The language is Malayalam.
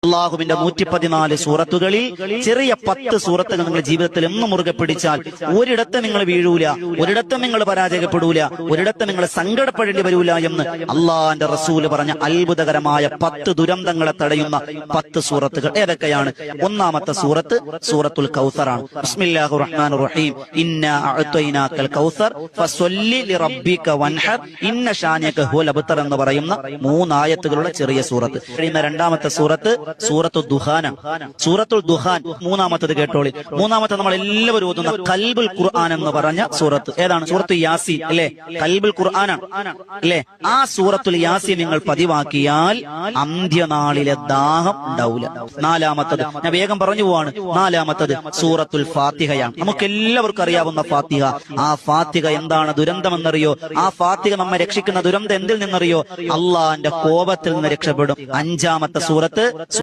അള്ളാഹുവിന്റെ 114 സൂറത്തുകളിൽ ചെറിയ 10 സൂറത്തുകൾ നിങ്ങൾ ജീവിതത്തിൽ എന്നും മുറുകെ പിടിച്ചാൽ ഒരിടത്തും നിങ്ങൾ വീഴൂല, ഒരിടത്തും നിങ്ങൾ പരാജയപ്പെടൂല, ഒരിടത്തും നിങ്ങൾ സങ്കടപ്പെടേണ്ടി വരൂല എന്ന് അള്ളാന്റെ റസൂല് പറഞ്ഞ അത്ഭുതകരമായ 10 ദുരന്തങ്ങളെ തടയുന്ന 10 സൂറത്തുകൾ ഏതൊക്കെയാണ്? ഒന്നാമത്തെ സൂറത്ത് സൂറത്തുൽ കൗസറാണ്. ബിസ്മില്ലാഹിർ റഹ്മാനിർ റഹീം. ഇന്നാ അഅ്തൈനാകൽ കൗസർ ഫസ്വല്ലി ലിറബ്ബിക വൻഹർ ഇന്ന ശാനിയക ഹുവൽ അബ്തർ എന്ന് പറയുന്ന 3 ആയത്തുകളുള്ള ചെറിയ സൂറത്ത്. രണ്ടാമത്തെ സൂറത്ത് സൂറത്തുൽ ദുഹാൻ. സൂറത്തുൽ ദുഹാൻ മൂന്നാമത്തത് കേട്ടോളി. മൂന്നാമത്തെ നമ്മൾ എല്ലാവരും ഓതുന്ന ഖൽബുൽ ഖുർആൻ എന്ന് പറഞ്ഞ സൂറത്ത് ഏതാണ്? സൂറത്തുൽ യാസീൻ അല്ലേ? ഖൽബുൽ ഖുർആനാണ് അല്ലേ? ആ സൂറത്തുൽ യാസീൻ നിങ്ങൾ പതിവാക്കിയാൽ അന്ത്യനാളിലെ ദാഹം ഉണ്ടാവില്ല. നാലാമത്തത് ഞാൻ വേഗം പറഞ്ഞു പോവാണ്. നാലാമത്തത് സൂറത്തുൽ ഫാത്തിഹയാണ്. നമുക്ക് എല്ലാവർക്കും അറിയാവുന്ന ഫാത്തിഹ. ആ ഫാത്തിഹ എന്താണ് ദുരന്തമെന്നറിയോ? ആ ഫാത്തിഹ നമ്മെ രക്ഷിക്കുന്ന ദുരന്തം എന്തിൽ നിന്നറിയോ? അള്ളാന്റെ കോപത്തിൽ നിന്ന് രക്ഷപ്പെടും. അഞ്ചാമത്തെ സൂറത്ത്